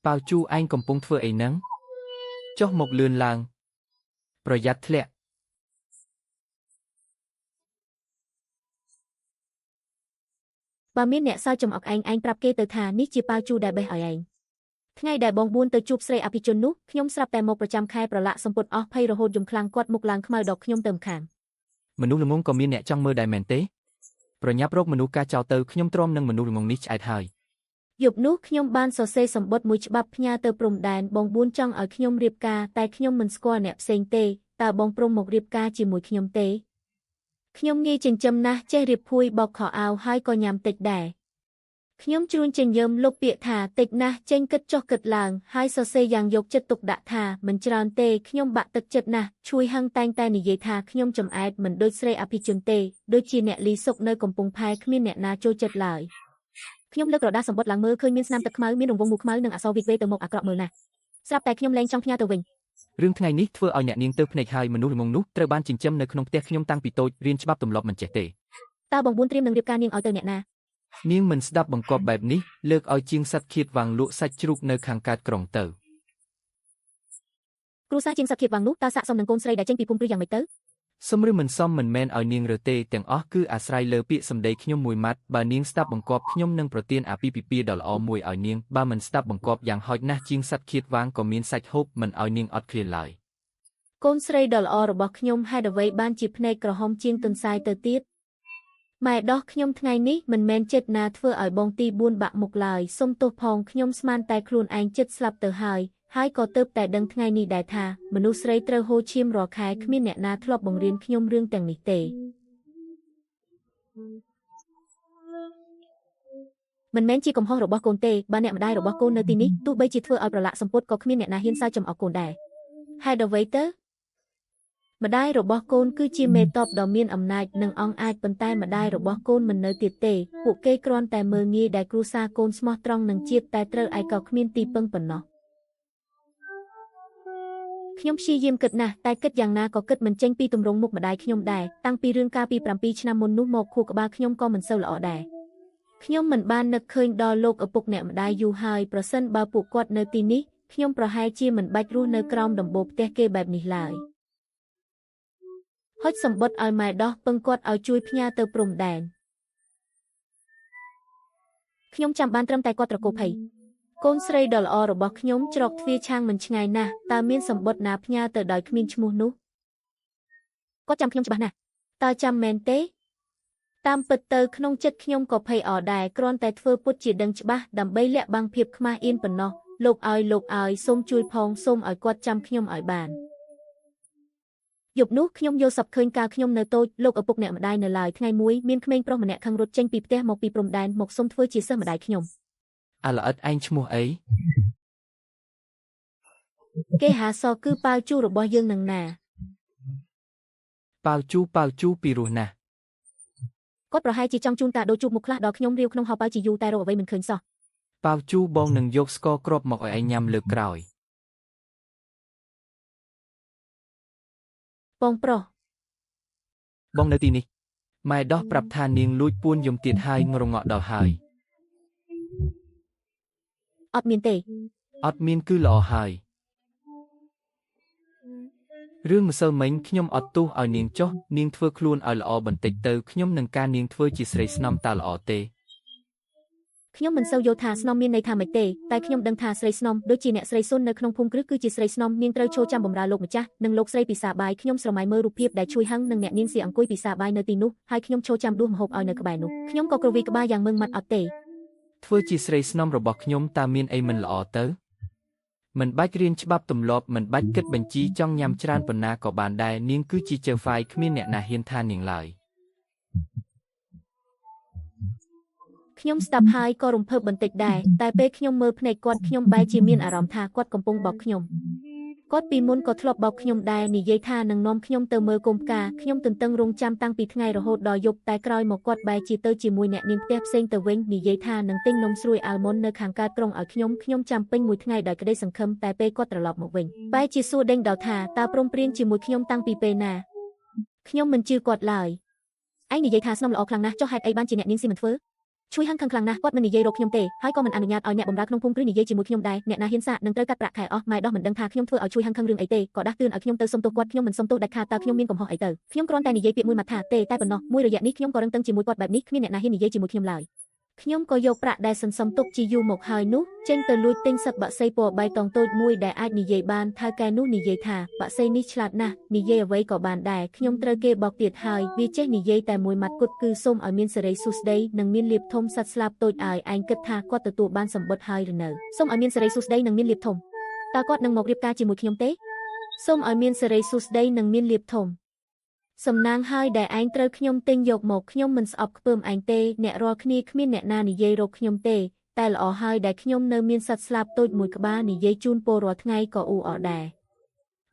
ប៉ាវជូឯងកំពុងធ្វើអីហ្នឹងចុះមកលឿនឡើងប្រយ័ត្នធ្លាក់បើមានអ្នកសើចចំអកឯងប្រាប់គេទៅថានេះជាប៉ាវជូដែលបេះឲ្យឯងថ្ងៃដែលបងបួនទៅជួបស្រីអភិជននោះខ្ញុំស្រាប់តែមកប្រចាំខែប្រឡាក់សម្ពុតអស់ភ័យរហូតយំខ្លាំងគាត់មុខឡើងខ្មៅដល់ខ្ញុំទៅម្ខាងមនុស្សល្ងងក៏មានអ្នកចង់មើលដែរមែនទេប្រញាប់រកមនុស្សការចោលទៅខ្ញុំទ្រាំនឹងមនុស្សល្ងងនេះឆ្អែតហើយយប់នោះខ្ញុំបានសរសេរសម្បត្តិមួយច្បាប់ផ្ញើទៅព្រំដែនបងបួនចង់ឲ្យខ្ញុំរៀបការតែខ្ញុំមិនស្គាល់អ្នកផ្សេងទេតើបងព្រមមករៀបការជាមួយខ្ញុំទេខ្ញុំងាយចិញ្ចឹមណាស់ចេះរៀបភួយបោកខោអាវហើយក៏ញ៉ាំតិចដែរខ្ញុំជ្រួញចិញ្ញើមលុបពាក្យថាតិចណាស់ចេញគិតចុះគិតឡើងហើយសរសេរយ៉ាងយកចិត្តទុកដាក់ថាមិនច្រើនទេខ្ញុំបាក់ទឹកចិត្តណាស់ជួយហឹងតែងតែនិយាយថាខ្ញុំចំអែតមិនដូចស្រីអភិជនទេដូចជាអ្នកលីសុកនៅកំពង់ផែគ្មានអ្នកណាចូលចិត្តឡើយខ្ញុំលើក្រដាសសម្បត្តិឡើងមើលឃើញមានស្នាមទឹកខ្មៅមានរង្វង់មូលខ្មៅនិងអក្សរវិវេទៅមកអាក្រក់មើលណាស់ស្រាប់តែខ្ញុំលែងចង់ផ្ញើទៅវិញរឿងថ្ងៃនេះធ្វើឲ្យអ្នកនាងទៅភ្នែកហើយមនុស្សល្ងងនោះត្រូវបានចិញ្ចឹមនៅក្នុងផ្ទះខ្ញុំតាំងពីតូចរៀនច្បាប់ទម្លាប់មិនចេះទេតើបងបួនត្រៀមនឹងរៀបការនាងឲ្យទៅអ្នកណានាងមិនស្ដាប់បង្គាប់បែបនេះលើកឲ្យជាងសត្វឃាតវាងលក់សាច់ជ្រូកនៅខាងកើតក្រុងទៅគ្រូសាជាងសត្វឃាតវាងនោះតើសាកសមនឹងកូនស្រីដែលចេញពីភូមិគ្រឹះយ៉ាងម៉េចទៅសមឬមិនសមមិនមែនឲ្យនាងរើទេទាំងអស់គឺអាស្រ័យលើពាក្យសម្ដីខ្ញុំមួយម៉ាត់បើនាងស្ដាប់បង្គាប់ខ្ញុំនឹងប្រទានអាពាហ៍ពិពាហ៍ដ៏ល្អមួយឲ្យនាងបើមិនស្ដាប់បង្គាប់យ៉ាងហោចណាស់ជាងសត្វឃាតវាងក៏មានសាច់ហូបមិនឲ្យនាងអត់ឃ្លានឡើយកូនស្រីដ៏ល្អរបស់ខ្ញុំហេតុអ្វីបានជាភ្នែកក្រហមជាងទន្សាយទៅទៀតម៉ែដោះខ្ញុំថ្ងៃនេះមិនមែនចិត្តណាធ្វើឲ្យបងទី4បាក់មុខឡើយសុំទោសផងខ្ញុំស្មានតែខ្លួនឯងចិត្តស្លាប់ទៅហើយក៏ទៅតែដឹងថ្ងៃនេះដែរថាមនុស្សស្រីត្រូវហូរឈាមរាល់ខែគ្មានអ្នកណាធ្លាប់បង្រៀនខ្ញុំរឿងទាំងនេះទេមិនមែនជាកំហុសរបស់កូនទេបើអ្នកម្ដាយរបស់កូននៅទីនេះទោះបីជាធ្វើឲ្យប្រឡាក់សម្ពុតក៏គ្មានអ្នកណាហ៊ានសើចចំអកកូនដែរហេតុអ្វីទៅម្ដាយរបស់កូនគឺជាមេតបដ៏មានអំណាចនិងអង្គអាចប៉ុន្តែម្ដាយរបស់កូនមិននៅទៀតទេពួកគេគ្រាន់តែមើលងាយដែលគ្រួសារកូនស្មោះត្រង់នឹងជាតិតែត្រូវឯកោគ្មានទីពឹងប៉ុណ្ណោះខ្ញុំព្យាយាមគិតណាស់តែគិតយ៉ាងណាក៏គិតមិនចេញពីទម្រង់មុខម្ដាយខ្ញុំដែរតាំងពីរឿងកាលពី7ឆ្នាំមុននោះមកខួរក្បាលខ្ញុំក៏មិនសូវល្អដែរខ្ញុំមិនបាននឹកឃើញដល់លោកឪពុកអ្នកម្ដាយយូរហើយប្រសិនបើពួកគាត់នៅទីនេះខ្ញុំប្រហែលជាមិនបាច់រស់នៅក្រោមដំបូលផ្ទះគេបែបនេះឡើយហុចសម្បត្តិឲ្យម៉ែដោះពឹងគាត់ឲ្យជួយផ្ញើទៅព្រំដែនខ្ញុំចាំបានត្រឹមតែគាត់ត្រកូលភ័យកូនស្រីដ៏ល្អរបស់ខ្ញុំច្រកទ្វារឆាងមិនឆ្ងាយណាស់តើមានសម្បត្តិណាផ្ញើទៅដោយគ្មានឈ្មោះនោះគាត់ចាំខ្ញុំច្បាស់ណាស់តើចាំមែនទេតាមពិតទៅក្នុងចិត្តខ្ញុំក៏ភ័យអដែរគ្រាន់តែធ្វើពុតជាដឹងច្បាស់ដើម្បីលាក់បាំងភាពខ្មាស់អៀនប៉ុណ្ណោះលោកឲ្យសូមជួយផងសូមឲ្យគាត់ចាំខ្ញុំឲ្យបានយប់នោះខ្ញុំយល់សប្តិឃើញកាលខ្ញុំនៅតូចលោកឪពុកអ្នកម្ដាយនៅឡើយថ្ងៃមួយមានក្មេងប្រុសម្នាក់ខឹងរត់ចេញពីផ្ទះមកពីព្រំដែនមកសុំធ្វើជាសិស្សម្ដាយខ្ញុំអាល្អិតឯងឈ្មោះអីគេហៅសគឺប៉ាវជូរបស់យើងនឹងណាប៉ាវជូពីរោះណាស់គាត់ប្រហែលជាចង់ជូនកាដូជូបមុខខ្លះដល់ខ្ញុំរាវក្នុងហោប៉ាវជាយូរតែរកអ្វីមិនឃើញសោះប៉ាវជូបងនឹងយកស្ករគ្រាប់មកឲ្យឯងញ៉ាំលើកក្រោយបងប្រុសបងនៅទីនេះម៉ែដោះប្រាប់ថានាងលួចពួនយំទៀតហើយងរងក់ដល់ហើយអត់មានទេអត់មានគឺល្អហើយរឿងម្សិលមិញខ្ញុំអត់ទោសឲ្យនាងចុះនាងធ្វើខ្លួនឲ្យល្អបន្តិចទៅខ្ញុំនឹងការនាងធ្វើជាស្រីស្នំតើល្អទេខ្ញុំមិនសូវយល់ថាស្នំមានន័យថាម៉េចទេតែខ្ញុំដឹងថាស្រីស្នំដូចជាអ្នកស្រីសុននៅក្នុងភូមិគ្រឹះគឺជាស្រីស្នំនាងត្រូវចូលចាំបម្រើលោកម្ចាស់និងលោកស្រីពិសាបាយខ្ញុំស្រមៃមើលរូបភាពដែលជួយហឹងនឹងអ្នកនាងសៀអង្គុយពិសាបាយនៅទីនោះហើយខ្ញុំចូលចាំដួសម្ហូបឲ្យនៅក្បែរនោះខ្ញុំក៏គ្រវីក្បាលយ៉ាងម៉ឺងម៉ាត់អត់ទេធ្វើជាស្រីស្នំរបស់ខ្ញុំតើមានអីមិនល្អទៅមិនបាច់រៀនច្បាប់ទម្លាប់មិនបាច់គិតបញ្ជីចង់ញ៉ាំច្រើនប៉ុណ្ណាក៏បានដែរនាងគឺជាជើហ្វាយគ្មានអ្នកណាហ៊ានថានាងឡើយខ្ញុំស្ដាប់ហើយក៏រំភើបបន្តិចដែរតែពេលខ្ញុំមើលភ្នែកគាត់ខ្ញុំបែរជាមានអារម្មណ៍ថាគាត់កំពុងបោកខ្ញុំគាត់ពីមុនក៏ធ្លាប់បោកខ្ញុំដែរនិយាយថានឹងនាំខ្ញុំទៅមើលកុំផ្កាខ្ញុំទន្ទឹងរង់ចាំតាំងពីថ្ងៃរហូតដល់យប់តែក្រោយមកគាត់បែរជាទៅជាមួយអ្នកនាងផ្ទះផ្សេងទៅវិញនិយាយថានឹងទិញនំស្រួយអាល់ម៉ុននៅខាងកើតក្រុងឲ្យខ្ញុំចាំពេញមួយថ្ងៃដោយក្តីសង្ឃឹមតែពេលគាត់ត្រឡប់មកវិញបែរជាសួរដេញដោលថាតើព្រមព្រៀងជាមួយខ្ញុំតាំងពីពេលណាខ្ញុំមិនជឿគាត់ឡើយឯងនិយាយថាស្នំល្អខ្លាំងណាស់ចុះហេតុអីបានជាអ្នកនាងស៊ីមិនធ្វើ ជួយហាំងខឹងខ្លាំងណាស់គាត់មិននិយាយរកខ្ញុំទេហើយក៏មិនអនុញ្ញាតឲ្យអ្នកបម្រើក្នុងភូមិគ្រឹះនិយាយជាមួយខ្ញុំដែរអ្នកណាហ៊ានសាកនឹងត្រូវកាត់ប្រាក់ខែអស់ម៉ែដោះមិនដឹងថាខ្ញុំធ្វើឲ្យជួយហាំងខឹងរឿងអីទេក៏ដាស់តឿនឲ្យខ្ញុំទៅសុំទោសគាត់ខ្ញុំមិនសុំទោសដាច់ខាតតើខ្ញុំមានកំហុសអីទៅខ្ញុំគ្រាន់តែនិយាយពាក្យមួយម៉ាត់ថាទេតែប៉ុណ្ណោះមួយរយៈនេះខ្ញុំក៏រឹងតឹងជាមួយគាត់បែបនេះគ្មានអ្នកណាហ៊ាននិយាយជាមួយខ្ញុំឡើយខ្ញុំក៏យកប្រាក់ដែលសន្សំទុកជាយូរមកហើយនោះចេញទៅលួចទិញសឹកបក្សីពណ៌បៃតងតូចមួយដែលអាចនិយាយបានថៅកែនោះនិយាយថាបក្សីនេះឆ្លាតណាស់និយាយអ្វីក៏បានដែរខ្ញុំត្រូវគេបោកទៀតហើយវាចេះនិយាយតែមួយម៉ាត់គត់គឺសូមឲ្យមានសេរីសួស្ដីនិងមានលៀបធំសัตว์ស្លាបតូចឲ្យឯងគិតថាគាត់ទទួលបានសម្បត្តិហើយឬនៅសូមឲ្យមានសេរីសួស្ដីនិងមានលៀបធំតើគាត់នឹងមករៀបការជាមួយខ្ញុំទេសូមឲ្យមានសេរីសួស្ដីនិងមានលៀបធំសំណាងហើយដែលឯងត្រូវខ្ញុំទិញយកមកខ្ញុំមិនស្អប់ខ្ពើមឯងទេអ្នករាល់គ្នាគ្មានអ្នកណានិយាយរកខ្ញុំទេតែល្អហើយដែលខ្ញុំនៅមានសត្វស្លាបតូចមួយក្បាលនិយាយជូនពលរាល់ថ្ងៃក៏អ៊ូអរដែរ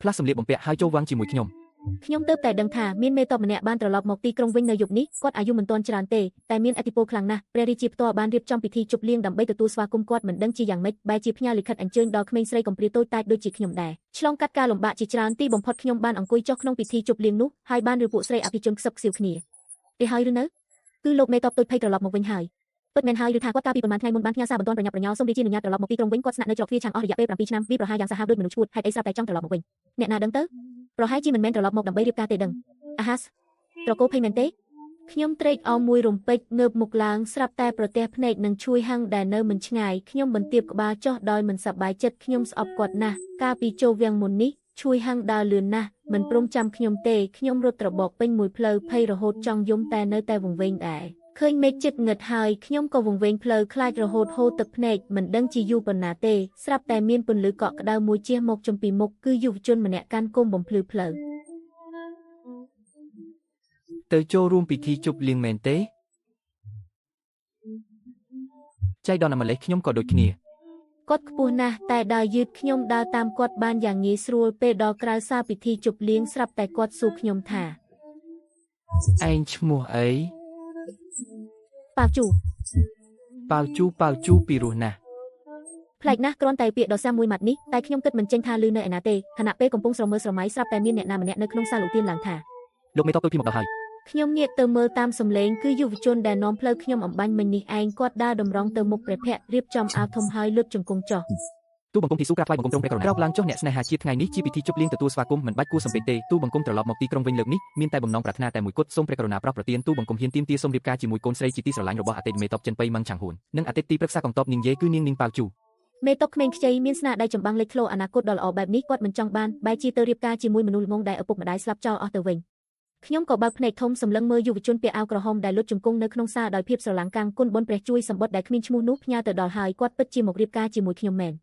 ផ្លាស់សម្លៀកបំពាក់ហើយចូលវាំងជាមួយខ្ញុំទើបតែដឹងថាមានមេតបម្នាក់បានត្រឡប់មកទីក្រុងវិញនៅយប់នេះគាត់អាយុមិនទាន់ច្រើនទេតែមានឥទ្ធិពលខ្លាំងណាស់ព្រះរាជាផ្ទាល់បានរៀបចំពិធីជប់លៀងដើម្បីទទួលស្វាគមន៍គាត់មិនដឹងជាយ៉ាងម៉េចបែរជាផ្ញើលិខិតអញ្ជើញដល់ក្មេងស្រីកំព្រាតូចតាចដូចជាខ្ញុំដែរឆ្លងកាត់ការលំបាកជាច្រើនទីបំផុតខ្ញុំបានអង្គុយចុះក្នុងពិធីជប់លៀងនោះហើយបានឬពួកស្រីអភិជនខ្សឹបខ្សៀវគ្នាទេហើយឬនៅគឺលោកមេតបតូចភ័យត្រឡប់មកវិញហើយពិតមែនហើយឬថាគាត់កាលពីប្រហែលថ្ងៃមុនបានផ្ញើសារបន្ទាន់ប្រញាប់ប្រញាល់សូមរាជានុញ្ញាតត្រឡប់មកទីក្រុងវិញគាត់ស្នាក់នៅច្រកទ្វារឆាំងអស់រយៈពេល7ឆ្នាំវាប្រហែលយ៉ាងសាហាវដូចមនុស្សឈួតហេតុអីស្រាប់តែចង់ត្រឡប់មកវិញអ្នកណាដឹងទៅប្រហែលជាមិនមែនត្រឡប់មកដើម្បីរៀបការទេដឹងអាហាសត្រកូលភ័យមែនទេខ្ញុំត្រេកអរមួយរំពេចងើបមុខឡើងស្រាប់តែប្រទះភ្នែកនឹងជួយហាំងដែលនៅមិនឆ្ងាយខ្ញុំបន្ទាបក្បាលចុះដោយមិនសប្បាយចិត្តខ្ញុំស្អប់គាត់ណាស់កាលពីចូលវាំងមុននេះជួយហាំងដើរលឿនណាស់មិនព្រមចាំខ្ញុំទេខ្ញុំរត់ត្របកពេញមួយផ្លូវភ័យរហូតចង់យំតែនៅតែវង្វេងដែរឃើញមេឃជិតងឹតហើយខ្ញុំក៏វង្វេងផ្លូវខ្លាចរហូតហូរទឹកភ្នែកមិនដឹងជាយូរប៉ុណ្ណាទេស្រាប់តែមានពន្លឺកក់ក្ដៅមួយជះមកចំពីមុខគឺយុវជនម្នាក់កាន់គុំបំភ្លឺផ្លូវទៅចូលរួមពិធីជប់លៀងមែនទេចៃដន្យម្លេះខ្ញុំក៏ដូចគ្នាគាត់ខ្ពស់ណាស់តែដើរយឺតខ្ញុំដើរតាមគាត់បានយ៉ាងងាយស្រួលពេលដល់ក្រៅសាលពិធីជប់លៀងស្រាប់តែគាត់សួរខ្ញុំថាឯងឈ្មោះអីប៉ាវជូប៉ាវជូពីរោះណាស់ប្លែកណាស់គ្រាន់តែពាក្យដ៏សាមមួយម៉ាត់នេះតែខ្ញុំគិតមិនចេញថាលឺនៅឯណាទេខណៈពេលកំពុងស្រមើស្រមៃស្រាប់តែមានអ្នកណាម្នាក់នៅក្នុងសាលឧទានឡើងថាលោកមេតបទៅពីមកដល់ហើយខ្ញុំងាកទៅមើលតាមសម្លេងគឺយុវជនដែលនាំផ្លូវខ្ញុំអំបញ្ញមិញនេះឯងគាត់ដើរតម្រង់ទៅមុខព្រះភ័ក្ត្ររៀបចំអាវធំហើយលើកជង្គង់ចុះទូបង្គំធីស៊ូក្រាបថ្វាយបង្គំទ្រង់ព្រះករុណាក្រោកឡើងចុះអ្នកស្នេហាជាតិថ្ងៃនេះជាពិធីជប់លៀងទទួលស្វាគមន៍មិនបាច់គួរសំពេចទេទូបង្គំត្រឡប់មកទីក្រុងវិញលើកនេះមានតែបំណងប្រាថ្នាតែមួយគត់សូមព្រះករុណាប្រោសប្រទានទូបង្គំហ៊ានទាមទារសូមរៀបការជាមួយកូនស្រីជាទីស្រឡាញ់របស់អតីតមេតបចិនប៉ៃម៉ាំងឆាងហ៊ួននិងអតីតទីប្រឹក្សាកងទ័ពនាងយេគឺនាងប៉ាវជូមេតបក្មេងខ្ចីមានស្នាដៃចម្បាំងលេចធ្លោអនាគតដ៏ល្អបែបនេះគាត់មិនចង់បានបែរជាទៅរៀបការជាមួយមនុស្សល្ងងដែលឪពុកម្ដាយស្លាប់ចោលអស់ទៅវិញខ្ញុំក៏បើកភ្នែកធំសម្លឹងមើលយុវជនពាក់អាវក្រហមដែលលុតជង្គង់នៅក្នុងសាលដោយភាពស្រឡាំងកាំងគុណបុណ្យព្រះជួយសម្បត្តិដែលគ្មានឈ្មោះនោះផ្ញើទៅដល់ហើយគាត់ពិតជាមករៀបការជាមួយខ្ញុំមែន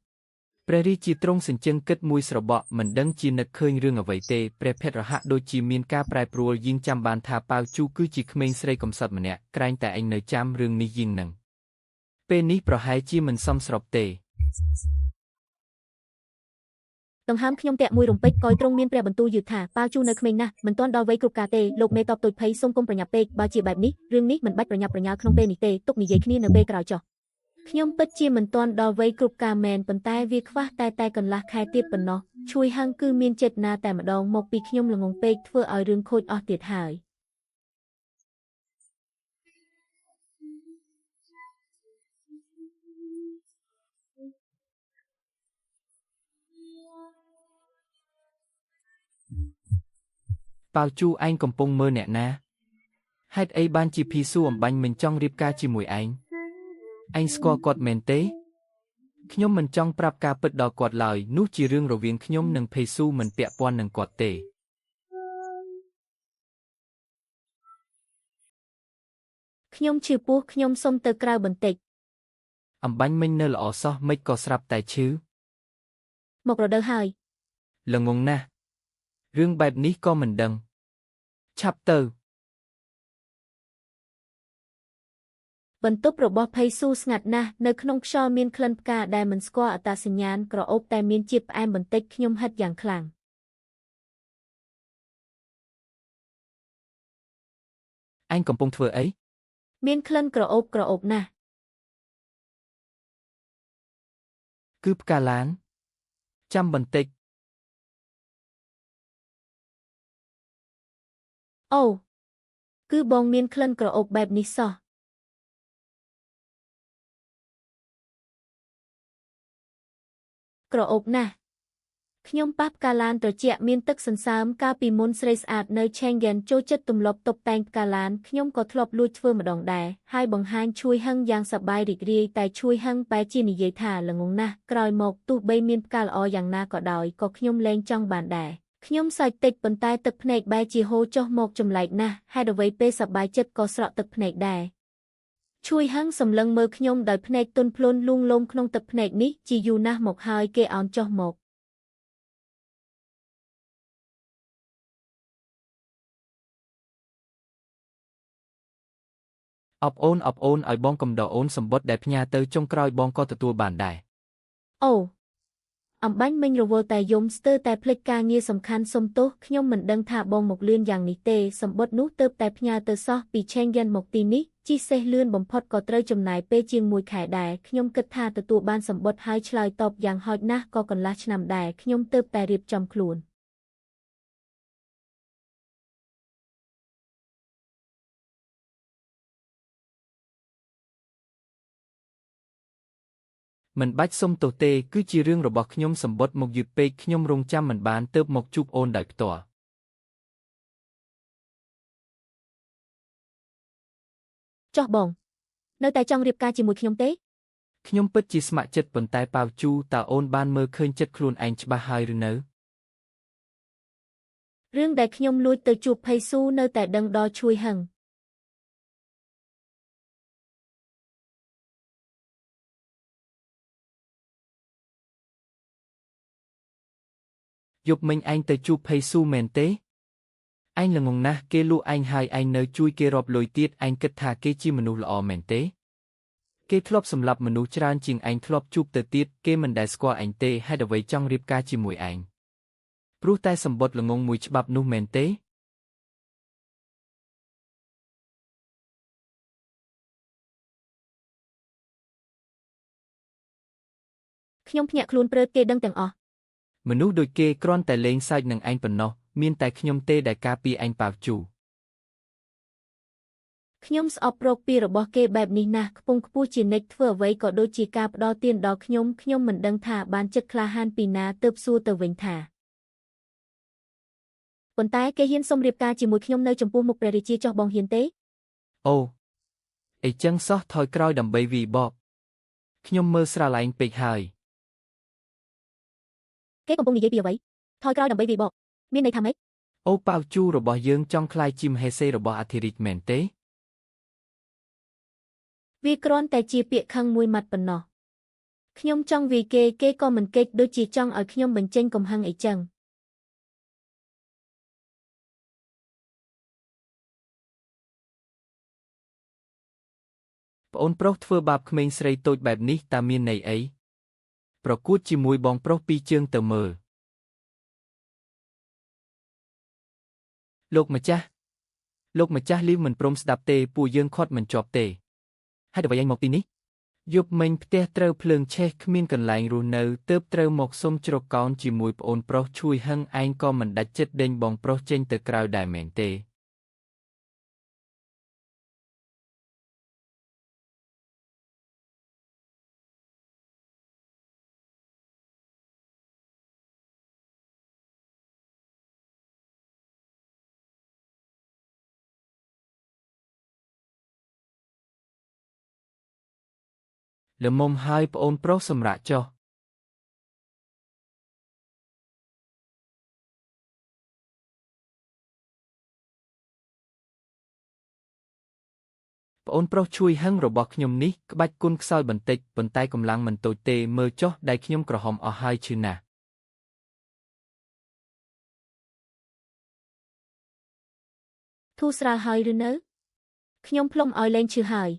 ព្រះរាជាទ្រង់សញ្ជឹងគិតមួយស្របក់មិនដឹងជានឹកឃើញរឿងអ្វីទេព្រះភ័ក្ត្ររហ័សដូចជាមានការប្រែប្រួលយីងចាំបានថាប៉ាវជូគឺជាក្មេងស្រីកំសត់ម្នាក់ក្រែងតែឯងនៅចាំរឿងនេះយីងនឹងពេលនេះប្រហែលជាមិនសមស្របទេដង្ហើមខ្ញុំតាក់មួយរំពេចកយទ្រង់មានព្រះបន្ទូលយឺតថាប៉ាវជូនៅក្មេងណាស់មិនទាន់ដល់វ័យគ្រប់ការទេលោកមេតបតូចភ័យសូមកុំប្រញាប់ពេកបើជាបែបនេះរឿងនេះមិនបាច់ប្រញាប់ប្រញាល់ក្នុងពេលនេះទេទុកនិយាយគ្នានៅពេលក្រោយចុះខ្ញុំពិតជាមិនទាន់ដល់វ័យគ្រប់ការមែនប៉ុន្តែវាខ្វះតែកន្លះខែទៀតប៉ុណ្ណោះជួយហាំងគឺមានចេតនាតែម្ដងមកពីខ្ញុំល្ងងពេកធ្វើឲ្យរឿងខូចអស់ទៀតហើយប៉ាវជូឯងកំពុងមើលអ្នកណាហេតុអីបានជាភីស៊ូអំបញ្ញមិនចង់រៀបការជាមួយឯងស្គាល់គាត់មែនទេខ្ញុំមិនចង់ប្រាប់ការពិតដល់គាត់ឡើយនោះជារឿងរវាងខ្ញុំនិងភីស៊ូមិនពាក់ព័ន្ធនឹងគាត់ទេខ្ញុំឈឺពោះខ្ញុំសុំទៅក្រៅបន្តិចអំបញ្ញមិញនៅល្អសោះមិនក៏ស្រាប់តែឈឺមករដូវហើយល្ងងណាស់រឿងបែបនេះក៏មិនដឹងឆាប់ទៅបន្ទប់របស់ភ័យស៊ូស្ងាត់ណាស់នៅក្នុងខ្យល់មានក្លិនផ្កាដែលមិនស្គាល់អត្តសញ្ញាណក្រអូបតែមានជាតិផ្អែមបន្តិចខ្ញុំហិតយ៉ាងខ្លាំងឯងកំពុងធ្វើអីមានក្លិនក្រអូបណាស់គឺផ្កាឡានចាំបន្តិចអូគឺបងមានក្លិនក្រអូបបែបនេះសោះ ក្រអូបណាស់ខ្ញុំប៉ះផ្កាឡានត្រជាក់មានទឹកសន្សើមកាលពីមុនស្រីស្អាតនៅ Schengen ចូលចិត្តទម្លាប់តុបតែងផ្កាឡានខ្ញុំក៏ធ្លាប់លួចធ្វើម្ដងដែរហើយបង្ហាញឈួយហឹងយ៉ាងសប្បាយរីករាយតែឈួយហឹងបែរជានិយាយថាល្ងងណាស់ក្រោយមកទោះបីមានផ្កាល្អយ៉ាងណាក៏ដោយក៏ខ្ញុំលែងចង់បានដែរខ្ញុំសើចតិចប៉ុន្តែទឹកភ្នែកបែរជាហូរចុះមកចម្លែកណាស់ហេតុអ្វីពេលសប្បាយចិត្តក៏ស្រក់ទឹកភ្នែកដែរឈួយហឹងសម្លឹងមើលខ្ញុំដោយភ្នែកទន់ភ្លន់លួងលោមក្នុងទឹកភ្នែកនេះជាយូរណាស់មកហើយគេអោនចុះមកអបអូនឲ្យបងកំដរអូនសម្បត្តិដែលផ្ញើទៅចុងក្រោយបងក៏ទទួលបានដែរអូអំបាញ់មិញរវល់តែយំស្ទើរតែភ្លេចការងារសំខាន់សុំទោសខ្ញុំមិនដឹងថាបងមកលឿនយ៉ាងនេះទេសម្បត្តិនោះទើបតែផ្ញើទៅសោះពី Schengen មកទីនេះជិះសេះលឿនបំផុតក៏ត្រូវចំណាយពេលជាង1ខែដែរខ្ញុំគិតថាទទួលបានសម្បត្តិហើយឆ្លើយតបយ៉ាងហោចណាស់ក៏កន្លះឆ្នាំដែរខ្ញុំទើបតែរៀបចំខ្លួនមិនបាច់សុំទោសទេគឺជារឿងរបស់ខ្ញុំសម្បត្តិមកយឺតពេកខ្ញុំរងចាំមិនបានទើបមកជួបអូនដោយផ្ទាល់ចុះបងនៅតែចង់រៀបការជាមួយខ្ញុំទេខ្ញុំពិតជាស្ម័គ្រចិត្តប៉ុន្តែប៉ាវជូតើអូនបានមើលឃើញចិត្តខ្លួនឯងច្បាស់ហើយឬនៅរឿងដែលខ្ញុំលួចទៅជួបផៃស៊ូនៅតែដឹងដល់ឈួយហឹងយប់មិញឯងទៅជួបផេស៊ូមែនទេឯងល្ងងណាស់គេលួចឯងហើយឯងនៅជួយគេរាប់លុយទៀតឯងគិតថាគេជាមនុស្សល្អមែនទេគេធ្លាប់សម្លាប់មនុស្សច្រើនជាងឯងធ្លាប់ជួបទៅទៀតគេមិនដែលស្គាល់ឯងទេហេតុអ្វីចង់រៀបការជាមួយឯងព្រោះតែសម្បត្តិល្ងងមួយច្បាប់នោះមែនទេខ្ញុំភ្ញាក់ខ្លួនព្រឺតគេដឹងទាំងអស់មនុស្សដូចគេគ្រាន់តែលេងសើចនឹងឯងប៉ុណ្ណោះមានតែខ្ញុំទេដែលការពារឯងប៉ាវជូខ្ញុំស្អប់រកពីរបស់គេបែបនេះណាស់ខ្ពង់ខ្ពស់ជានិច្ចធ្វើអ្វីក៏ដូចជាការផ្ដល់ទានដល់ខ្ញុំមិនដឹងថាបានចិត្តក្លាហានពីណាទើបសួរទៅវិញថាប៉ុន្តែគេហ៊ានសុំរៀបការជាមួយខ្ញុំនៅចំពោះមុខព្រះរាជាចុះបងហ៊ានទេអូអីចឹងសោះថយក្រោយដើម្បីវីបបខ្ញុំមើលស្រឡែងពេកហើយគេកំពុងនិយាយពីអ្វីថយក្រោយដើម្បីវិបកមានន័យថាម៉េចអូប៉ាវជូរបស់យើងចង់ក្លាយជាមហេសេរបស់អធិរាជមែនទេវាគ្រាន់តែជាពាក្យខឹងមួយម៉ាត់ប៉ុណ្ណោះខ្ញុំចង់វាគេក៏មិនកិច្ចដូចជាចង់ឲ្យខ្ញុំបញ្ចេញកំហឹងអីចឹងប្អូនប្រុសធ្វើបាបក្មេងស្រីតូចបែបនេះតើមានន័យអីប្រកួតជាមួយបងប្រុសពីរជើងទៅមើលលោកម្ចាស់លីវមិនព្រមស្ដាប់ទេពួកយើងខាត់មិនជាប់ទេហេតុអ្វីឯងមកទីនេះយប់មិញផ្ទះត្រូវភ្លើងឆេះគ្មានកន្លែងរស់នៅទើបត្រូវមកសុំជ្រកកោនជាមួយប្អូនប្រុសឈួយហឹងឯងក៏មិនដាច់ចិត្តដេញបងប្រុសចេញទៅក្រៅដែរមែនទេល្មមហើយប្អូនប្រុសសម្រាកចុះប្អូនប្រុសឈួយហឹងរបស់ខ្ញុំនេះក្បាច់គុណខ្សោយបន្តិចប៉ុន្តែកម្លាំងមិនតូចទេមើលចុះដៃខ្ញុំក្រហមអស់ហើយឈឺណាស់ធូរស្រាលហើយឬនៅខ្ញុំផ្លុំឲ្យលែងឈឺហើយ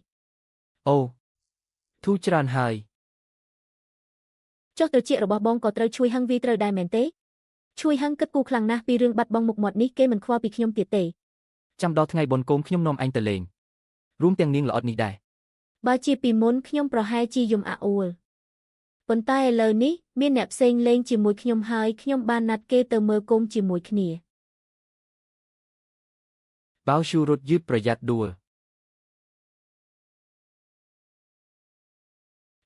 អូធូរច្រើនហើយចុះត្រចៀករបស់បងក៏ត្រូវជួយហឹងវីត្រូវដែរមែនទេជួយហឹងគិតគូខ្លាំងណាស់ពីរឿងបាត់បង់មុខមាត់នេះគេមិនខ្វល់ពីខ្ញុំទៀតទេចាំដល់ថ្ងៃបុណ្យកូនខ្ញុំនាំអញទៅលេងរួមទាំងនាងល្អិតនេះដែរបើជាពីមុនខ្ញុំប្រហែលជាយំអាអួលប៉ុន្តែឥឡូវនេះមានអ្នកផ្សេងលេងជាមួយខ្ញុំហើយខ្ញុំបានណាត់គេទៅមើលគោមជាមួយគ្នាបោស៊ូរត់យឺតប្រយ័ត្នដួល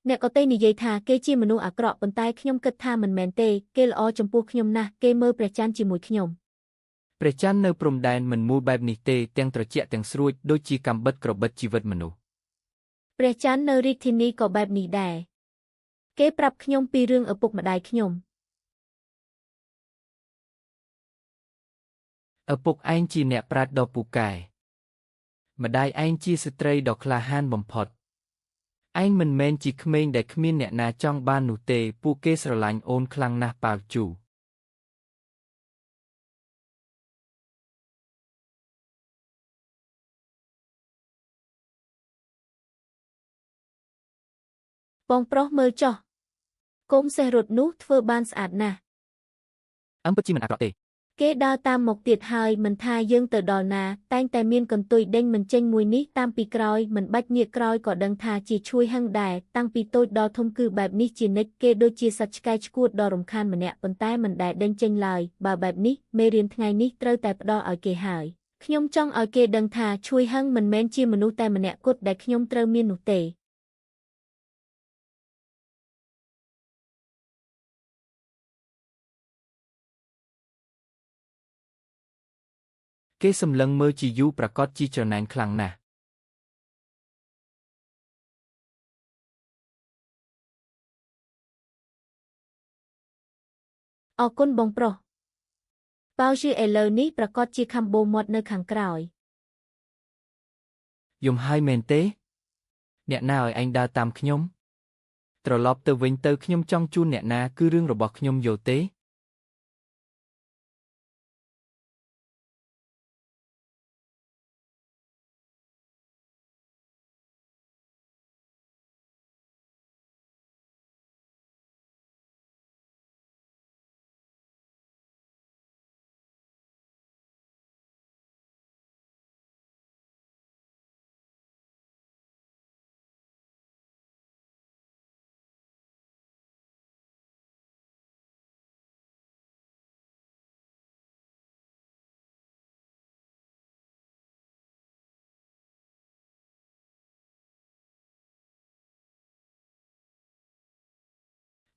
អ្នកក៏ទេនិយាយថាគេជាមនុស្សអាក្រក់ប៉ុន្តែខ្ញុំគិតថាមិនមែនទេគេល្អចំពោះខ្ញុំណាស់គេមើលព្រះច័ន្ទជាមួយខ្ញុំ ព្រះច័ន្ទនៅព្រំដែនមិនមូលបែបនេះទេទាំងត្រជាក់ទាំងស្រួចដូចជាកាំបិតក្របិតជីវិតមនុស្ស ព្រះច័ន្ទនៅរាជធានីក៏បែបនេះដែរគេប្រាប់ខ្ញុំពីរឿងឪពុកម្ដាយខ្ញុំ ឪពុកឯងជាអ្នកប្រាជ្ញដ៏ពូកែម្ដាយឯងជាស្ត្រីដ៏ក្លាហានបំផុតឯងមិនមែនជាក្មេងដែលគ្មានអ្នកណាចង់បាននោះទេពួកគេស្រឡាញ់អូនខ្លាំងណាស់ប៉ាវជូបងប្រុសមើលចុះកុំសេះរត់នោះធ្វើបានស្អាតណាស់ អឹមពិតជាមិនអាក្រក់ទេ គេដើរតាមមកទៀតហើយមិនថាយើងទៅដល់ណាតែងតែមានកន្ទុយដេញមិនចេញមួយនេះតាមពីក្រោយមិនបាច់ងាកក្រោយក៏ដឹងថាជាឈួយហឹងដែរតាំងពីតូចដល់ធំគឺបែបនេះជានិច្ចគេដូចជាសត្វឆ្កែឆ្កួតដ៏រំខានម្នាក់ប៉ុន្តែមិនដែលដេញចេញឡើយបើបែបនេះមេរៀនថ្ងៃនេះត្រូវតែផ្ដល់ឲ្យគេហើយខ្ញុំចង់ឲ្យគេដឹងថាឈួយហឹងមិនមែនជាមនុស្សតែម្នាក់គត់ដែលខ្ញុំត្រូវមាននោះទេ គេសម្លឹងមើលជាយូរប្រកាសជាច្រណែនខ្លាំងណាស់អរគុណបងប្រុសប៉ៅជាឥឡូវនេះប្រកាសជាខាំបូមាត់នៅខាងក្រោយ យំហើយមែនទេអ្នកណាឲ្យឯងដើរតាមខ្ញុំត្រឡប់ទៅវិញទៅខ្ញុំចង់ជូនអ្នកណាគឺរឿងរបស់ខ្ញុំយកទេ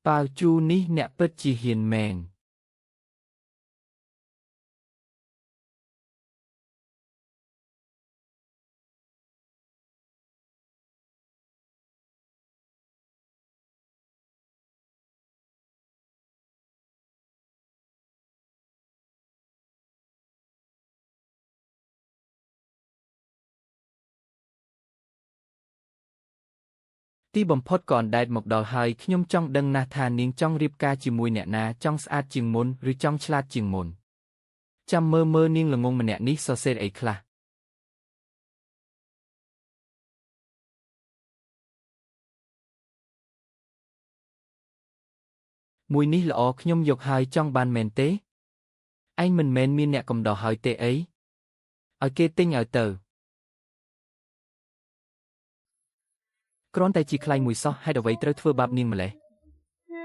ប៉ាវជូនេះអ្នកពិតជាហ៊ានមែនទីបំផុតក៏អណ្ដែតមកដល់ហើយខ្ញុំចង់ដឹងណាស់ថានាងចង់រៀបការជាមួយអ្នកណាចង់ស្អាតជាងមុនឬចង់ឆ្លាតជាងមុនចាំមើលនាងល្ងងម្នាក់នេះសរសេរអីខ្លះមួយនេះល្អខ្ញុំយកហើយចង់បានមែនទេឯងមិនមែនមានអ្នកកំដរហើយទេអីឲ្យគេទិញឲ្យទៅគ្រាន់តែជាខ្លែងមួយសោះហេតុអ្វីត្រូវធ្វើបាបនាងម្លេះ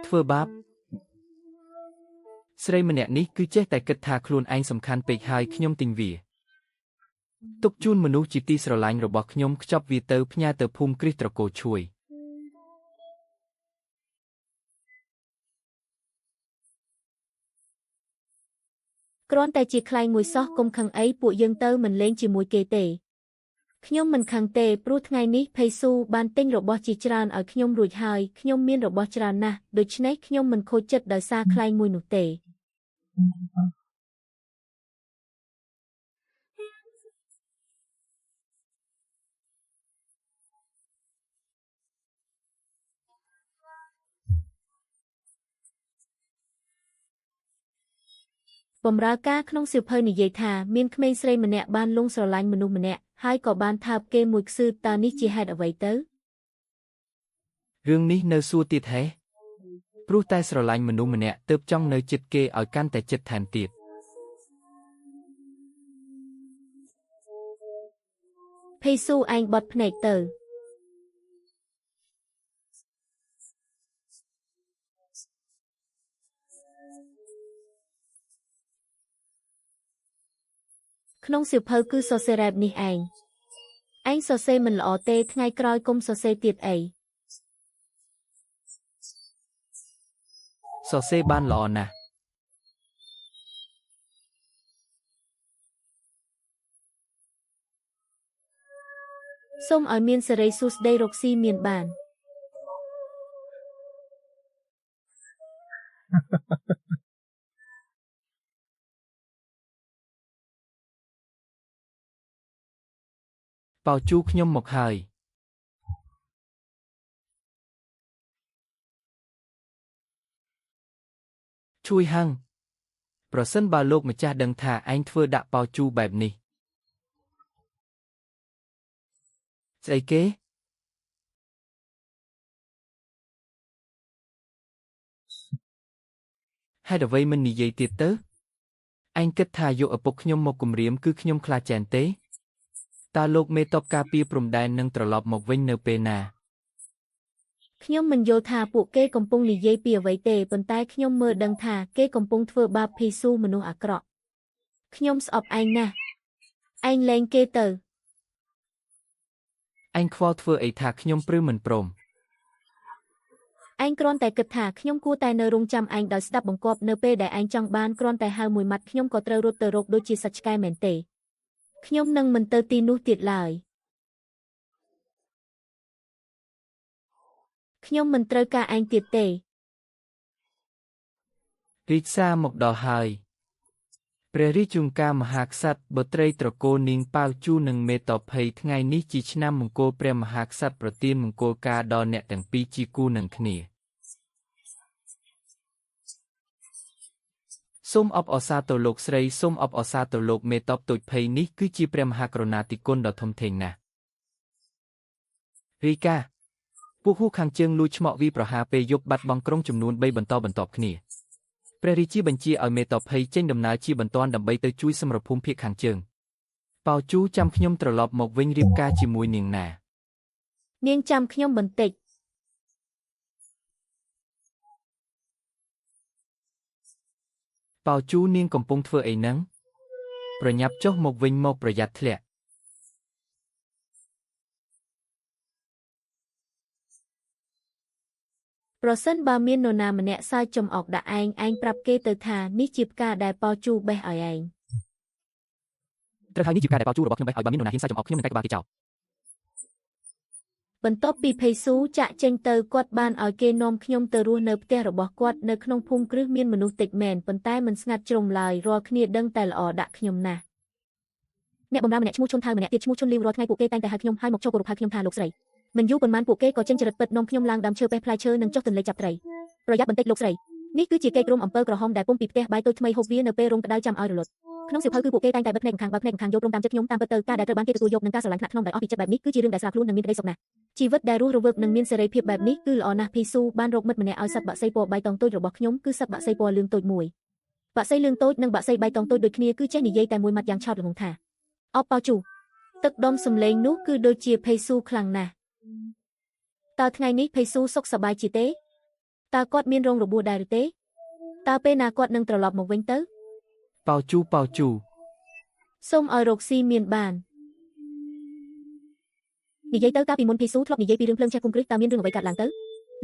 ធ្វើបាបស្រីម្នាក់នេះគឺចេះតែគិតថាខ្លួនឯងសំខាន់ពេកហើយខ្ញុំទិញវាទុកជូនមនុស្សជាទីស្រឡាញ់របស់ខ្ញុំខ្ចប់វាទៅផ្ញើទៅភូមិគ្រីស្ត្រកូលឈួយគ្រាន់តែជាខ្លែងមួយសោះកុំខឹងអីពួកយើងទៅមិនលេងជាមួយគេទេខ្ញុំមិនខឹងទេព្រោះថ្ងៃនេះផេស៊ូបានទិញរបស់ជាច្រើនឲ្យខ្ញុំរួចហើយខ្ញុំមានរបស់ច្រើនណាស់ដូច្នេះខ្ញុំមិនខូចចិត្តដោយសារខ្លែងមួយនោះទេបម្រើការក្នុងសៀវភៅនិយាយថាមានក្មេងស្រីម្នាក់បានលង់ស្រឡាញ់មនុស្សម្នាក់ហើយក៏បានថើបគេមួយខ្សឺតើនេះជាហេតុអ្វីទៅរឿងនេះនៅសួរទៀតហេព្រោះតែស្រឡាញ់មនុស្សម្នាក់ទើបចង់នៅជិតគេឲ្យកាន់តែជិតថែមទៀតភេស៊ូឯងបត់ភ្នែកទៅក្នុងសៀវភៅគឺសរសេររ៉ែបនេះឯងសរសេរមិនល្អទេថ្ងៃក្រោយកុំសរសេរទៀតអី សរសេរបានល្អណាស់ សូមឲ្យមានសេរីសួស្តីរកស៊ីមានបាន ប៉ោជូខ្ញុំមកហើយ ជួយហឹង ប្រសិនបើលោកម្ចាស់ដឹងថាឯងធ្វើដាក់ប៉ោជូបែបនេះ ស្អីគេ ហេតុអ្វីមិននិយាយទៀតទៅ ឯងគិតថាយកឪពុកខ្ញុំមកគំរាមគឺខ្ញុំខ្លាចចែនទេ តើលោកមេតបការពារព្រំដែននឹងត្រឡប់មកវិញនៅពេលណា ខ្ញុំមិនយល់ថាពួកគេកំពុងនិយាយពីអ្វីទេប៉ុន្តែខ្ញុំមើលដឹងថាគេកំពុងធ្វើបាបភីស៊ូមនុស្សអាក្រក់ខ្ញុំស្អប់ឯងណាស់ឯងលែងគេទៅ ឯងខ្វល់ធ្វើអីថាខ្ញុំព្រឺមិនព្រម ឯងគ្រាន់តែគិតថាខ្ញុំគួរតែនៅរងចាំឯងដោយស្ដាប់បង្គាប់នៅពេលដែលឯងចង់បានគ្រាន់តែហៅមួយម៉ាត់ខ្ញុំក៏ត្រូវរត់ទៅរកដូចជាសាច់ឆ្កែមែនទេខ្ញុំនឹងមិនទៅទីនោះទៀតឡើយខ្ញុំមិនត្រូវការឯងទៀតទេ រាជសារមកដល់ហើយ ព្រះរាជជង្ការមហាក្សត្របុត្រីត្រកូលនាងប៉ាវជូនិងមេតភ័យថ្ងៃនេះជាឆ្នាំមង្គលព្រះមហាក្សត្រប្រទានមង្គលការដល់អ្នកទាំងពីរជាគូនឹងគ្នា សូមអបអរសាទរលោកស្រីសូមអបអរសាទរលោកមេតបទូចភ័យនេះគឺជាព្រះមហាករុណាธิគុណដ៏ធំធេងណាស់ រីកា ពួកហ៊ូខាងជើងលួចឆ្មក់វីប្រហារពេលយប់បាត់បង់ក្រុងចំនួន3បន្តបន្ទាប់គ្នា ព្រះរាជាបញ្ជាឲ្យមេតភ័យចេញដំណើរជាបន្ទាន់ដើម្បីទៅជួយសមរភូមិភាគខាងជើង ប៉ោជូចាំខ្ញុំត្រឡប់មកវិញរៀបការជាមួយនាងណា នាងចាំខ្ញុំបន្តិច ប៉ោជូនាងកំពុងធ្វើអីហ្នឹង ប្រញាប់ចុះមកវិញមកប្រយ័ត្នធ្លាក់ ប្រសិនបើមាននរណាម្នាក់សើចចំអកដាក់ឯងប្រាប់គេទៅថានេះជាផ្កាដែលប៉ោជូបេះឲ្យឯង ត្រូវហើយនេះជាការដែលប៉ោជូរបស់ខ្ញុំបេះឲ្យបើមាននរណាហ៊ានសើចចំអកខ្ញុំនឹងកាច់ក្បាលគេចោល បន្ទាប់ពីភេស៊ូចាក់ចេញទៅគាត់បានឲ្យគេនាំខ្ញុំទៅរស់នៅផ្ទះរបស់គាត់នៅក្នុងភូមិគ្រឹះមានមនុស្សតិចមែនប៉ុន្តែមិនស្ងាត់ជ្រុំឡើយរាល់គ្នាដឹងតែល្អដាក់ខ្ញុំណាស់អ្នកបម្រើម្នាក់ឈ្មោះឈុនថៅម្នាក់ទៀតឈ្មោះឈុនលីវរាល់ថ្ងៃពួកគេតែងតែហៅខ្ញុំឲ្យមកចូលគោរពហៅខ្ញុំថាលោកស្រីមិនយូរប៉ុន្មានពួកគេក៏ចេញចរិតពិតនាំខ្ញុំឡើងដើមឈើបេះផ្លែឈើនិងចុះទន្លេចាប់ត្រីប្រយ័ត្នបន្តិចលោកស្រីនេះគឺជាគេក្រុមអំពើក្រហមដែលពុំពីផ្ទះបាយតូចថ្មីហូបវានៅពេលរោងក្តៅចាំឲ្យរលត់ក្នុងសៀវភៅគឺពួកគេតែងតែបិទភ្នែកខាងបើកភ្នែកខាងយកព្រមតាមចិត្តខ្ញុំតាមពិតទៅការដែលត្រូវបានគេទទួលយកនឹងការស្រឡាញ់ថ្នាក់ក្នុងដោយអស់ពីចិត្តបែបនេះគឺជារឿងដែលស្រាលខ្លួននិងមានក្តីសុខណាស់ជីវិតដែលរស់រវើកនិងមានសេរីភាពបែបនេះគឺល្អណាស់ភីស៊ូបានរកមិត្តម្នាក់ឲ្យសត្វបក្សីពណ៌បៃតងតូចរបស់ខ្ញុំគឺសត្វបក្សីពណ៌លឿងតូចមួយបក្សីលឿងតូចនិងបក្សីបៃតងតូចដូចគ្នាគឺចេះនិយាយតែមួយម៉ាត់យ៉ាងឆោតល្ងង់ថាអបប៉ោជូទឹកដុំសំឡេងនោះគឺដូចជាភេស៊ូខ្លាំងណាស់តើថ្ងៃនេះភេស៊ូសុខសប្បាយជាទេតើគាត់មានរងរបួសដែរឬទេតើពេលណាគាត់នឹងត្រឡប់មកវិញទៅ ប៉ោជូ សូមឲ្យរកស៊ីមានបាននិយាយទៅកាលពីមុនភីស៊ូធ្លាប់និយាយពីរឿងភ្លើងឆេះគុំគ្រឹះតើមានរឿងអ្វីកើតឡើងទៅ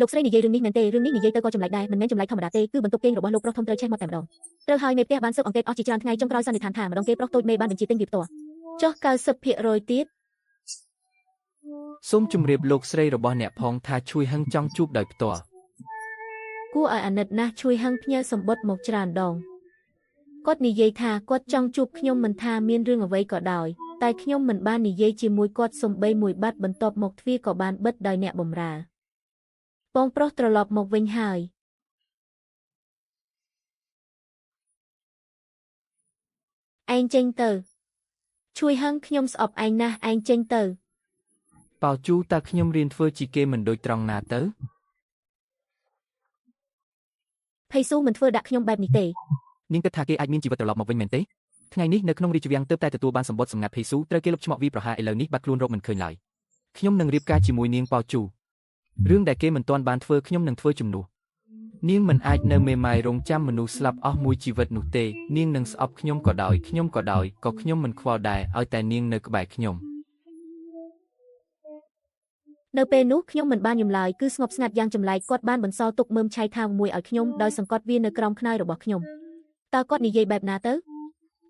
លោកស្រីនិយាយរឿងនេះមែនទេរឿងនេះនិយាយទៅក៏ចម្លែកដែរមិនមែនចម្លែកធម្មតាទេគឺបន្ទប់គេងរបស់លោកប្រុសធំត្រូវឆេះមកតែម្ដងត្រូវហើយមេផ្ទះបានស៊ើបអង្កេតអស់ជាច្រើនថ្ងៃចុងក្រោយសន្និដ្ឋានថាម្ដងគេប្រុសតូចមេបានបញ្ជាទិញវាផ្ទាល់ចុះ 90% ទៀត សូមជម្រាបលោកស្រីរបស់អ្នកផងថាជួយហឹងចង់ជួបដោយផ្ទាល់ គួរឲ្យអាណិតណាស់ជួយហឹងផ្ញើសម្បត្តិមកច្រើនដងគាត់និយាយថាគាត់ចង់ជួបខ្ញុំមិនថាមានរឿងអ្វីក៏ដោយតែខ្ញុំមិនបាននិយាយជាមួយគាត់សំបីមួយបាត់បន្ទាប់មកទ្វារក៏បានបិទដោយអ្នកបម្រើបងប្រុសត្រឡប់មកវិញហើយឯងចេញទៅជួយហឹងខ្ញុំស្អប់ឯងណាស់ឯងចេញទៅ ប៉ោជូតើខ្ញុំរៀនធ្វើជាគេមិនដូចត្រង់ណាទៅ ភេស៊ូមិនធ្វើដាក់ខ្ញុំបែបនេះទេ នាងគិតថាគេអាចមានជីវិតត្រឡប់មកវិញមែនទេថ្ងៃនេះនៅក្នុងរាជវាំងទើបតែទទួលបានសម្បត្តិសម្ងាត់ភេស៊ូត្រូវគេលុបឆ្មក់វីប្រហារឥឡូវនេះបាត់ខ្លួនរកមិនឃើញឡើយខ្ញុំនឹងរៀបការជាមួយនាងប៉ោជូរឿងដែលគេមិនទាន់បានធ្វើខ្ញុំនឹងធ្វើជំនួសនាងមិនអាចនៅមេម៉ាយរងចាំមនុស្សស្លាប់អស់មួយជីវិតនោះទេនាងនឹងស្អប់ខ្ញុំក៏ដោយក៏ខ្ញុំមិនខ្វល់ដែរឲ្យតែនាងនៅក្បែរខ្ញុំ នៅពេលនោះខ្ញុំមិនបានយំឡើយគឺស្ងប់ស្ងាត់យ៉ាងចម្លែកគាត់បានបន្សល់ទុកមើមឆៃថាមួយឲ្យខ្ញុំដោយសង្កត់វានៅក្រោមខ្នើយរបស់ខ្ញុំតើគាត់និយាយបែបណាទៅ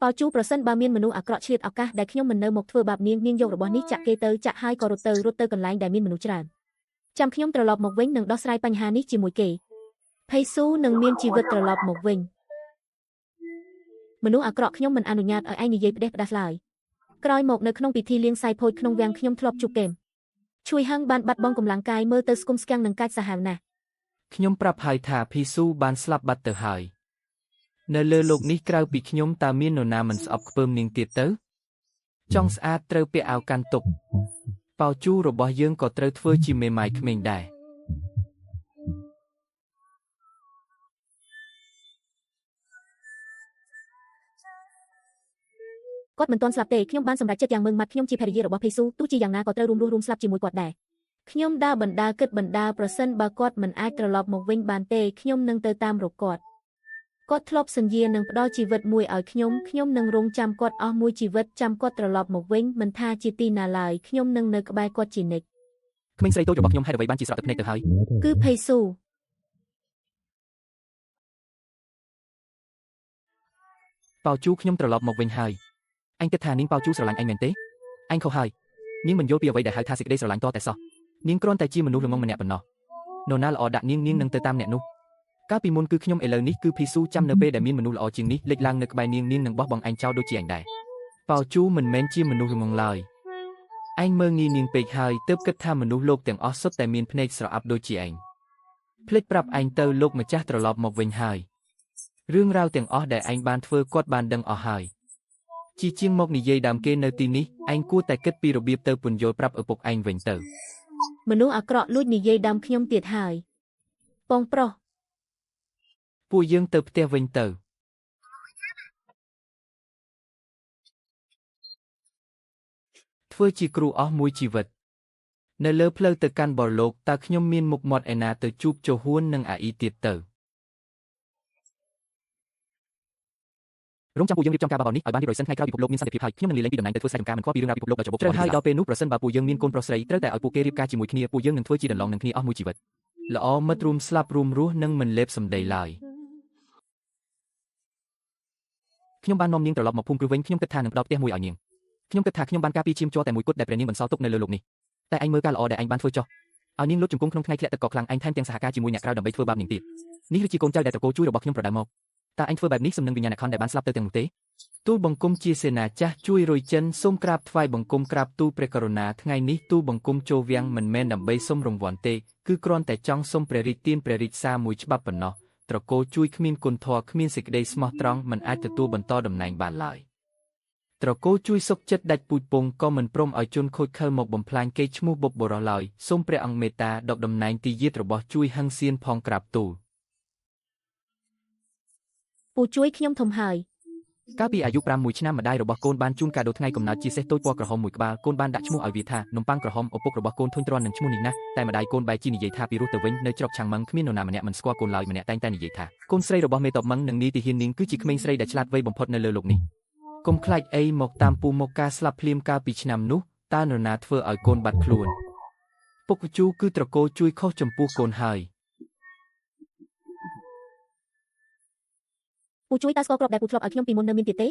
ប៉ោជូប្រសិនបើមានមនុស្សអាក្រក់ឆ្លៀតឱកាសដែលខ្ញុំមិននៅមកធ្វើបាបនាងយករបស់នេះចាក់គេទៅចាក់ហើយក៏រត់ទៅកន្លែងដែលមានមនុស្សច្រើនចាំខ្ញុំត្រឡប់មកវិញនិងដោះស្រាយបញ្ហានេះជាមួយគេផេស៊ូនឹងមានជីវិតត្រឡប់មកវិញមនុស្សអាក្រក់ខ្ញុំមិនអនុញ្ញាតឲ្យឯងនិយាយផ្ដេសផ្ដាសឡើយក្រោយមកនៅក្នុងពិធីលៀងសាយភោជក្នុងវាំងខ្ញុំធ្លាប់ជួបកេមជួយហឹងបានបាត់បង់កម្លាំងកាយមើលទៅស្គមស្គាំងនឹងកាច់សាហាវណាស់ខ្ញុំប្រាប់ហើយថាភីស៊ូបានស្លាប់បាត់ទៅហើយនៅលើโลกនេះក្រៅពីខ្ញុំតើមាននរណាមិនស្អប់ខ្ពើមនាងទៀតទៅចង់ស្អាតត្រូវពាក់អាវកាន់ទុកប៉ោជូរបស់យើងក៏ត្រូវធ្វើជាមេម៉ាយក្មេងដែរគាត់មិនទាន់ស្លាប់ទេខ្ញុំបានសម្រេចចិត្តយ៉ាងម៉ឺងម៉ាត់ខ្ញុំជាភរិយារបស់ភេស៊ូទោះជាយ៉ាងណាក៏ត្រូវរួមស្លាប់ជាមួយគាត់ដែរខ្ញុំដើរបណ្ដាគិតបណ្ដាប្រសិនបើគាត់មិនអាចត្រឡប់មកវិញបានទេខ្ញុំនឹងទៅតាមរកគាត់ធ្លាប់សន្យានឹងផ្ដល់ជីវិតមួយឲ្យខ្ញុំនឹងរងចាំគាត់អស់មួយជីវិតចាំគាត់ត្រឡប់មកវិញមិនថាជាទីណាឡើយខ្ញុំនឹងនៅក្បែរគាត់ជានិច្ចក្មេងស្រីតូចរបស់ខ្ញុំហេតុអ្វីបានជាស្រក់ទឹកភ្នែកទៅហើយគឺភេស៊ូប៉ោជូខ្ញុំត្រឡប់មកវិញហើយអញគិតថានាងប៉ោជូស្រឡាញ់អញមែនទេអញខុសហើយនាងមិនយល់ពីអ្វីដែលហៅថាសេចក្តីស្រឡាញ់តតែសោះនាងគ្រាន់តែជាមនុស្សល្ងងម្នាក់ប៉ុណ្ណោះនរណាល្អដាក់នាងនឹងទៅតាមអ្នកនោះកាលពីមុនគឺខ្ញុំឥឡូវនេះគឺភីស៊ូចាំនៅពេលដែលមានមនុស្សល្អជាងនេះលេចឡើងនៅក្បែរនាងនឹងបោះបង់អញចោលដូចជាអញដែរប៉ោជូមិនមែនជាមនុស្សល្ងងឡើយអញមើលងាយនាងពេកហើយទើបគិតថាមនុស្សលោកទាំងអស់សុទ្ធតែមានភ្នែកស្រអាប់ដូចជាឯងភ្លេចប្រាប់អញទៅលោកម្ចាស់ត្រឡប់មកវិញហើយរឿងរ៉ាវទាំងអស់ដែលឯងបានធ្វើគាត់បានដឹងអស់ហើយជាងមកនិយាយដើមគេនៅទីនេះឯងគួរតែគិតពីរបៀបទៅពន្យល់ប្រាប់ឪពុកឯងវិញទៅមនុស្សអាក្រក់លួចនិយាយដើមខ្ញុំទៀតហើយបងប្រុសពួកយើងទៅផ្ទះវិញទៅធ្វើជាគ្រូអស់មួយជីវិតនៅលើផ្លូវទៅកាន់បរលោកតើខ្ញុំមានមុខមាត់ឯណាទៅជួបជូហួននិងអាអ៊ីទៀតទៅរងចាំពួកយើងរៀបចំការបបនេះឲ្យបានរៀបរយសិនថ្ងៃក្រោយពិភពលោកមានសន្តិភាពហើយខ្ញុំនឹងលាលែងពីតំណែងទៅធ្វើស្រែចម្ការមិនខ្វល់ពីរឿងរ៉ាវពិភពលោកដោយចបោកត្រូវហើយដល់ពេលនោះប្រសិនបើពួកយើងមានកូនប្រុសស្រីត្រូវតែឲ្យពួកគេរៀបការជាមួយគ្នាពួកយើងនឹងធ្វើជាដន្លងនឹងគ្នាអស់មួយជីវិតល្អមិត្តរួមស្លាប់រួមរស់និងមិនលេបសម្ដីឡើយខ្ញុំបាននាំនាងត្រឡប់មកភូមិគ្រឹះវិញខ្ញុំគិតថានឹងផ្ដល់ផ្ទះមួយឲ្យនាងខ្ញុំគិតថាខ្ញុំបានការពារឈាមជ័រតែមួយគត់ដែលព្រះនាងបន្សល់ទុកនៅលើលោកនេះតែឯងមើលការល្អដែលឯងបានធ្វើចុះឲ្យនាងលុតជង្គង់ក្នុងថ្ងៃធ្លាក់ទឹកក៏ខ្លាំងឯងថែមទាំងសហការជាមួយអ្នកក្រៅដើម្បីធ្វើបាបនាងទៀតនេះគឺជាកូនចៅដែលត្រកូលជួយរបស់ខ្ញុំប្រដៅមកតើឯងធ្វើបែបនេះសំនឹងវិញ្ញាណអ្នកខនដែលបានស្លាប់ទៅទាំងនោះទេទូលបង្គំជាសេនាចាស់ជួយរុយចិនសូមក្រាបថ្វាយបង្គំក្រាបទូលព្រះករុណាថ្ងៃនេះទូលបង្គំចូលវាំងមិនមែនដើម្បីសុំរង្វាន់ទេគឺគ្រាន់តែចង់សុំព្រះរាជទានព្រះរាជសារមួយច្បាប់ប៉ុណ្ណោះត្រកូលជួយគ្មានគុណធម៌គ្មានសេចក្តីស្មោះត្រង់មិនអាចទទួលបន្តតំណែងបានឡើយត្រកូលជួយសុខចិត្តដាច់ពូជពងក៏មិនព្រមឲ្យជនខូចខើមកបំផ្លាញកេរ្តិ៍ឈ្មោះបុព្វបុរសឡើយសូមព្រះអង្គមេត្តាដកតំណែងទីយាតរបស់ជួយហឹងសៀនផងក្រាបទូលពូជួយខ្ញុំធំហើយកាលពីអាយុ6ឆ្នាំម្ដាយរបស់កូនបានជូនកាដូថ្ងៃកំណើតជាសេះតូចពណ៌ក្រហមមួយក្បាលកូនបានដាក់ឈ្មោះឲ្យវាថានំប៉័ងក្រហមឪពុករបស់កូនធុញទ្រាន់នឹងឈ្មោះនេះណាស់តែម្ដាយកូនបែរជានិយាយថាពីរោះទៅវិញនៅច្រកឆាំងម៉ឹងគ្មាននរណាម្នាក់មិនស្គាល់កូនឡើយម្នាក់តែងតែនិយាយថាកូនស្រីរបស់មេតបម៉ឹងនិងនាយទាហាននាងគឺជាក្មេងស្រីដែលឆ្លាតវៃបំផុតនៅលើโลกនេះកុំខ្លាចអីមកតាមពូមកការស្លាប់ភ្លាមកាលពីឆ្នាំនោះតើនរណាធ្វើឲ្យកូនបាត់ខ្លួនពុកជូគឺត្រកូលជួយខុសចំពោះកូនហើយពូជួយតើស្គាល់ក្របដែលពូធ្លាប់ឲ្យខ្ញុំពីមុននៅមានទៀតទេ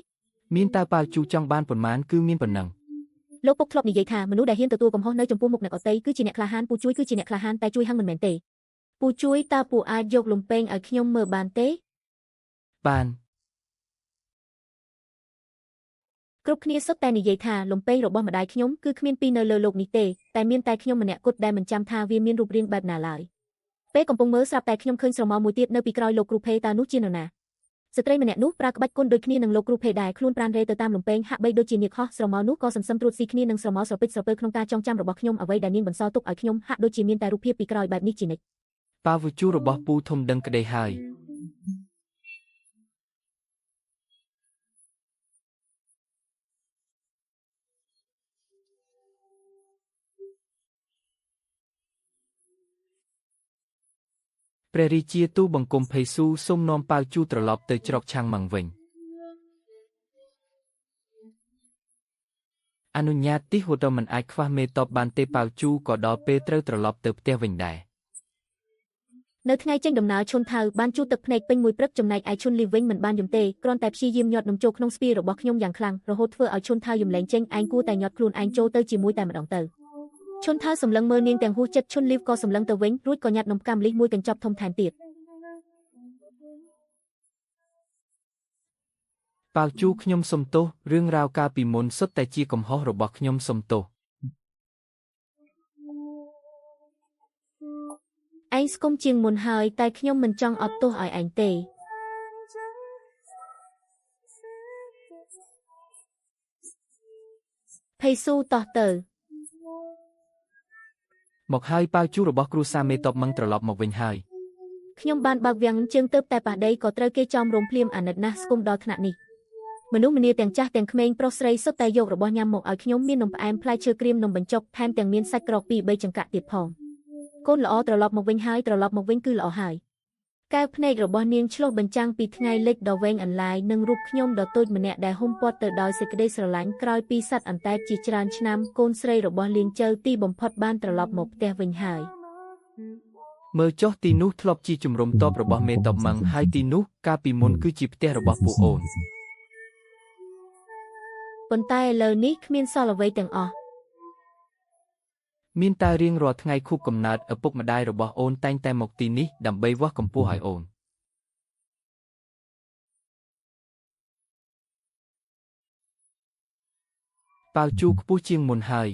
មានតើប៉ាជូចង់បានប៉ុន្មានគឺមានប៉ុណ្ណឹងលោកពុកធ្លាប់និយាយថាមនុស្សដែលហ៊ានទទួលកំហុសនៅចំពោះមុខអ្នកដទៃគឺជាអ្នកក្លាហានពូជួយគឺជាអ្នកក្លាហានតែជួយហឹងមិនមែនទេពូជួយតើពូអាចយកលំពេងឲ្យខ្ញុំមើលបានទេបានគ្រប់គ្នាសុទ្ធតែនិយាយថាលំពេងរបស់ម្ដាយខ្ញុំគឺគ្មានពីរនៅលើโลกនេះទេតែមានតែខ្ញុំម្នាក់គត់ដែលមិនចាំថាវាមានរូបរាងបែបណាឡើយពេលកំពុងមើលស្រាប់តែខ្ញុំឃើញស្រមោលមួយទៀតនៅពីក្រោយលោកគ្រូភេតើនោះជានរណាស្ត្រីម្នាក់នោះប្រើក្បាច់គុណដូចគ្នានឹងលោកគ្រូភេដែរខ្លួនប្រានរេទៅតាមលំពេងហាក់បីដូចជានាគហោះស្រមោលនោះក៏សន្សឹមត្រួតស៊ីគ្នានឹងស្រមោលស្រពេចស្រពើក្នុងការចងចាំរបស់ខ្ញុំអ្វីដែលនាងបន្សល់ទុកឲ្យខ្ញុំហាក់ដូចជាមានតែរូបភាពពីក្រោយបែបនេះជានិច្ចប៉ាវជូរបស់ពូធំដឹងក្តីហើយព្រះរាជាទូលបង្គំភេស៊ូសូមនាំប៉ាវជូត្រឡប់ទៅច្រកឆាំងម៉ឹងវិញ អនុញ្ញាតទីហូតមិនអាចខ្វះមេតបបានទេប៉ាវជូក៏ដល់ពេលត្រូវត្រឡប់ទៅផ្ទះវិញដែរ នៅថ្ងៃចេញដំណើរឈុនថៅបានជូតទឹកភ្នែកពេញមួយព្រឹកចំណែកឯឈុនលីវិញមិនបានយំទេគ្រាន់តែព្យាយាមញាត់នំចូលក្នុងស្ពាយរបស់ខ្ញុំយ៉ាងខ្លាំងរហូតធ្វើឲ្យឈុនថៅយំលែងចេញឯងគួរតែញាត់ខ្លួនឯងចូលទៅជាមួយតែម្ដងទៅឈុនថៅសម្លឹងមើលនាងទាំងហួសចិត្តឈុនលីវក៏សម្លឹងទៅវិញរួចក៏ញាត់នំផ្កាម្លិះមួយកញ្ចប់ធំថែមទៀត ប៉ាវជូខ្ញុំសុំទោសរឿងរ៉ាវកាលពីមុនសុទ្ធតែជាកំហុសរបស់ខ្ញុំសុំទោស ឯងស្គមជាងមុនហើយតែខ្ញុំមិនចង់អត់ទោសឲ្យឯងទេភ័យស៊ូតោះទៅ មកហើយប៉ាវជូរបស់គ្រូសាមេតបមឹងត្រឡប់មកវិញហើយ ខ្ញុំបានបើកវាំងជើងទៅតែប៉ះដីក៏ត្រូវគេចោមរោមភ្លាមអាណិតណាស់ស្គមដល់ថ្នាក់នេះមនុស្សម្នាទាំងចាស់ទាំងក្មេងប្រុសស្រីសុទ្ធតែយករបស់ញ៉ាំមកឲ្យខ្ញុំមាននំផ្អែមផ្លែឈើក្រៀមនំបញ្ចុកថែមទាំងមានសាច់ក្រក2 3ចង្កាក់ទៀតផងកូនល្អត្រឡប់មកវិញហើយត្រឡប់មកវិញគឺល្អហើយកែវភ្នែករបស់នាងឆ្លុះបញ្ចាំងពីថ្ងៃលិចដ៏វែងអន្លាយនិងរូបខ្ញុំដ៏តូចម្នាក់ដែលហ៊ុំព័ទ្ធទៅដោយសេចក្តីស្រឡាញ់ក្រោយពីសត្វអន្តែតជាច្រើនឆ្នាំកូនស្រីរបស់លៀងជើទីបំផុតបានត្រឡប់មកផ្ទះវិញហើយ មើលចុះទីនោះធ្លាប់ជាជំរំតបរបស់មេតបមឹងហើយទីនោះកាលពីមុនគឺជាផ្ទះរបស់ពួកអូន ប៉ុន្តែឥឡូវនេះគ្មានសល់អ្វីទាំងអស់ មានតែរៀងរាល់ថ្ងៃខួបកំណើតឪពុកម្ដាយរបស់អូនតែងតែមកទីនេះដើម្បីវាស់កម្ពស់ឲ្យអូន ប៉ាវជូខ្ពស់ជាងមុនហើយ